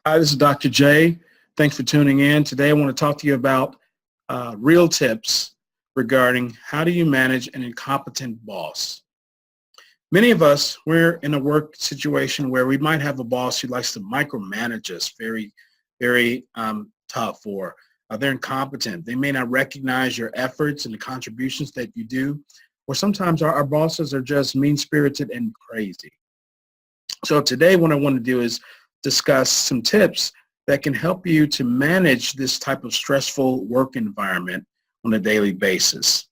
Hi, this is Dr. J. Thanks for tuning in. Today I want to talk to you about real tips regarding how do you manage an incompetent boss. Many of us, we're in a work situation where we might have a boss who likes to micromanage us very tough, or they're incompetent. They may not recognize your efforts and the contributions that you do, or sometimes our bosses are just mean-spirited and crazy. So today what I want to do is discuss some tips that can help you to manage this type of stressful work environment on a daily basis.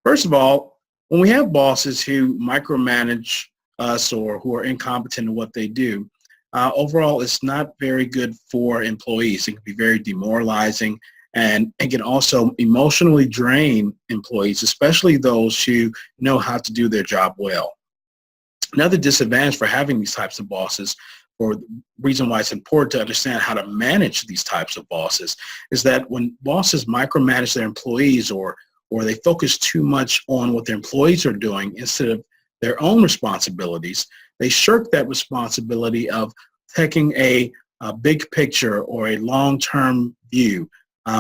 First of all, when we have bosses who micromanage us or who are incompetent in what they do, overall it's not very good for employees. It can be very demoralizing, and it can also emotionally drain employees, especially those who know how to do their job well. Another disadvantage for having these types of bosses, or the reason why it's important to understand how to manage these types of bosses, is that when bosses micromanage their employees, or they focus too much on what their employees are doing instead of their own responsibilities, they shirk that responsibility of taking a big picture or a long-term view,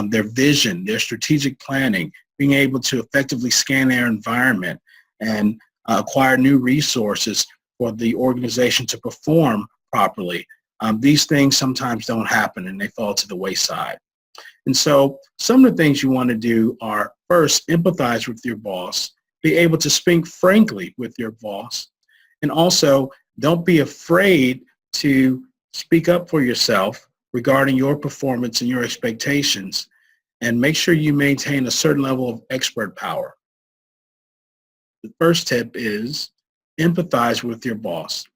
their vision, their strategic planning, being able to effectively scan their environment and acquire new resources for the organization to perform properly. These things sometimes don't happen and they fall to the wayside. And so some of the things you want to do are, first, empathize with your boss, be able to speak frankly with your boss, and also don't be afraid to speak up for yourself regarding your performance and your expectations, and make sure you maintain a certain level of expert power. The first tip is empathize with your boss.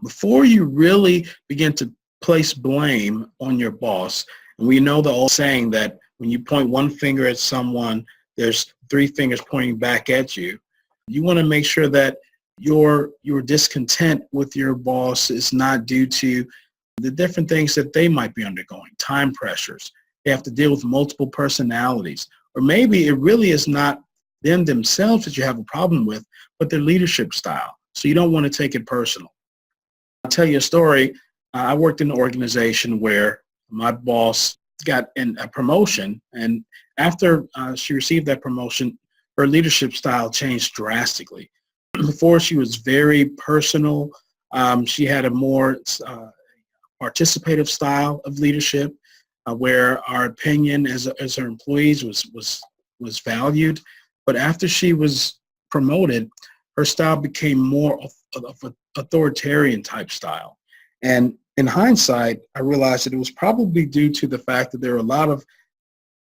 Before you really begin to place blame on your boss, and we know the old saying that when you point one finger at someone, there's three fingers pointing back at you. You want to make sure that your discontent with your boss is not due to the different things that they might be undergoing, time pressures. They have to deal with multiple personalities, or maybe it really is not them themselves that you have a problem with, but their leadership style. So you don't want to take it personal. I'll tell you a story. I worked in an organization where my boss got a promotion, and after she received that promotion, her leadership style changed drastically. Before, she was very personal. She had a more participative style of leadership, where our opinion as her employees was valued. But after she was promoted, her style became more of an authoritarian type style. And in hindsight, I realized that it was probably due to the fact that there were a lot of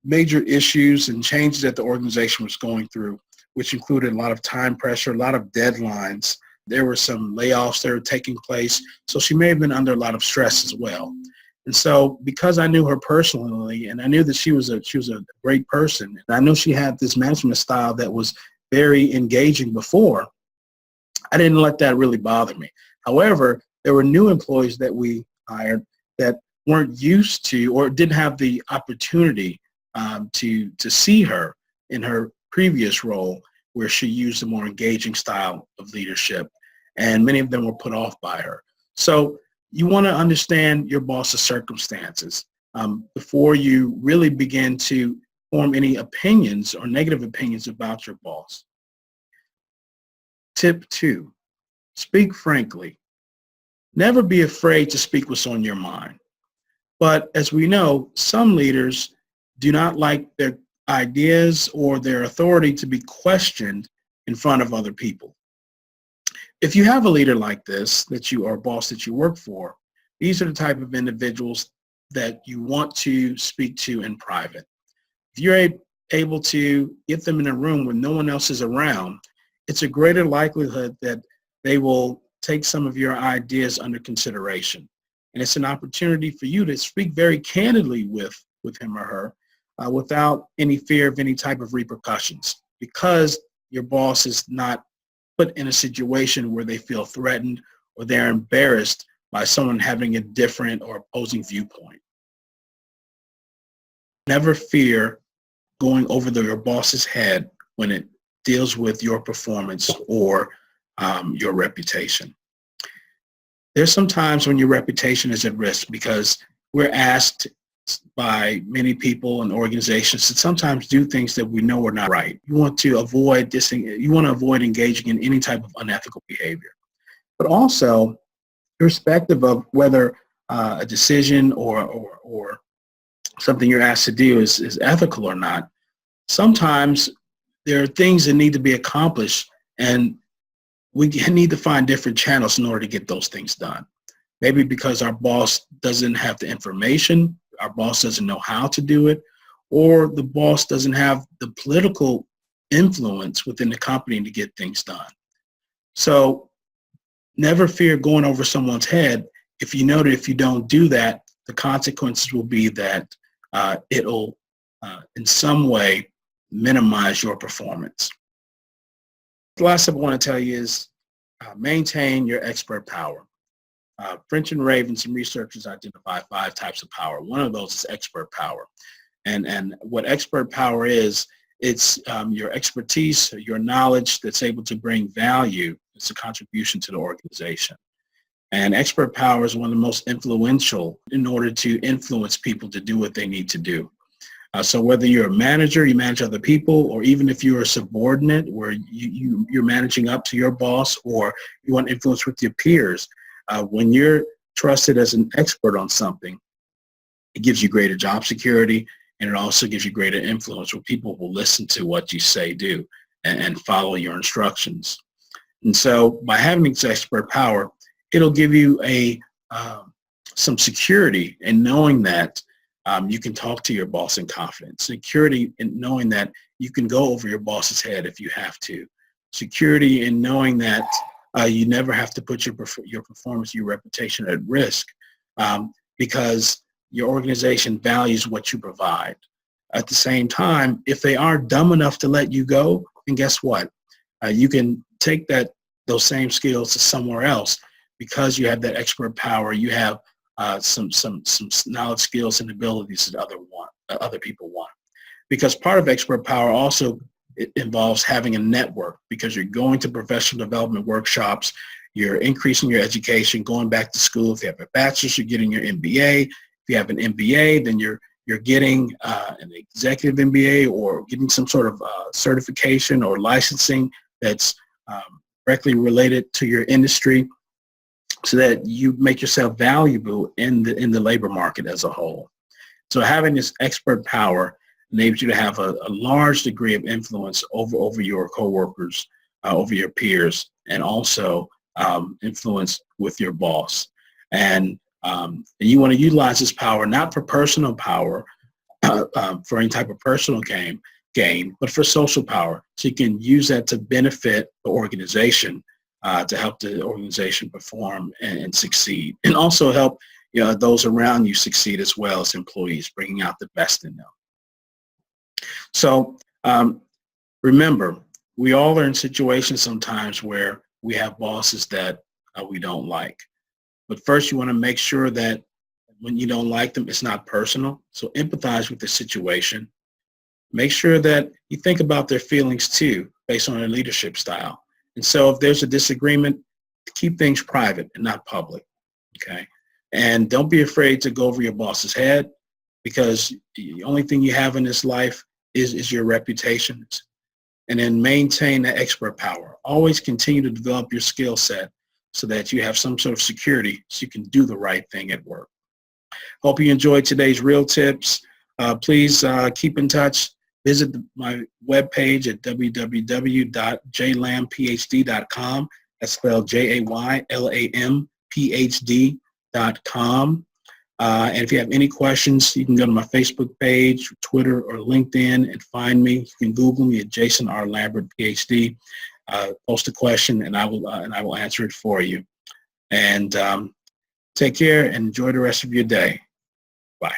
major issues and changes that the organization was going through, which included a lot of time pressure, a lot of deadlines. There were some layoffs that were taking place. So she may have been under a lot of stress as well. And so because I knew her personally, and I knew that she was a great person, and I knew she had this management style that was very engaging before, I didn't let that really bother me. However, there were new employees that we hired that weren't used to or didn't have the opportunity to see her in her previous role, where she used a more engaging style of leadership, and many of them were put off by her. So you want to understand your boss's circumstances before you really begin to form any opinions or negative opinions about your boss. Tip 2, speak frankly. Never be afraid to speak what's on your mind. But as we know, some leaders do not like their ideas or their authority to be questioned in front of other people. If you have a leader like this, or a boss that you work for, these are the type of individuals that you want to speak to in private. If you're able to get them in a room when no one else is around, it's a greater likelihood that they will take some of your ideas under consideration. And it's an opportunity for you to speak very candidly with him or her without any fear of any type of repercussions, because your boss is not put in a situation where they feel threatened or they're embarrassed by someone having a different or opposing viewpoint. Never fear going over your boss's head when it deals with your performance or your reputation. There's some times when your reputation is at risk because we're asked by many people and organizations to sometimes do things that we know are not right. You want to avoid this. You want to avoid engaging in any type of unethical behavior. But also, irrespective of whether a decision or something you're asked to do is ethical or not, sometimes there are things that need to be accomplished, and we need to find different channels in order to get those things done. Maybe because our boss doesn't have the information, our boss doesn't know how to do it, or the boss doesn't have the political influence within the company to get things done. So never fear going over someone's head if you know that if you don't do that, the consequences will be that it'll in some way minimize your performance. The last thing I want to tell you is maintain your expert power. French and Raven, some researchers identify 5 types of power. One of those is expert power. And what expert power is, it's your expertise, your knowledge that's able to bring value. It's a contribution to the organization. And expert power is one of the most influential in order to influence people to do what they need to do. So whether you're a manager, you manage other people, or even if you're a subordinate where you're managing up to your boss, or you want influence with your peers, when you're trusted as an expert on something, it gives you greater job security, and it also gives you greater influence where people will listen to what you say, do, and follow your instructions. And so by having this expert power, it'll give you some security in knowing that you can talk to your boss in confidence. Security in knowing that you can go over your boss's head if you have to. Security in knowing that you never have to put your performance, your reputation at risk because your organization values what you provide. At the same time, if they are dumb enough to let you go, then guess what? You can take those same skills to somewhere else because you have that expert power. You have some knowledge, skills, and abilities that other people want. Because part of expert power also involves having a network, because you're going to professional development workshops, you're increasing your education, going back to school. If you have a bachelor's, you're getting your MBA. If you have an MBA, then you're getting an executive MBA or getting some sort of certification or licensing that's directly related to your industry, so that you make yourself valuable in the labor market as a whole. So having this expert power enables you to have a large degree of influence over your coworkers, over your peers, and also influence with your boss. And you want to utilize this power not for personal power, for any type of personal gain, but for social power. So you can use that to benefit the organization, to help the organization perform and succeed, and also help those around you succeed as well as employees, bringing out the best in them. So remember, we all are in situations sometimes where we have bosses that we don't like. But first, you want to make sure that when you don't like them, it's not personal. So empathize with the situation. Make sure that you think about their feelings too, based on their leadership style. And so if there's a disagreement, keep things private and not public, okay? And don't be afraid to go over your boss's head, because the only thing you have in this life is your reputation. And then maintain that expert power. Always continue to develop your skill set so that you have some sort of security so you can do the right thing at work. Hope you enjoyed today's R.E.A.L tips. Please keep in touch. Visit my webpage at www.jaylamphd.com. That's spelled JAYLAMPHD.com. And if you have any questions, you can go to my Facebook page, Twitter, or LinkedIn and find me. You can Google me at Jason R. Lambert, Ph.D. Post a question, and I will answer it for you. And take care and enjoy the rest of your day. Bye.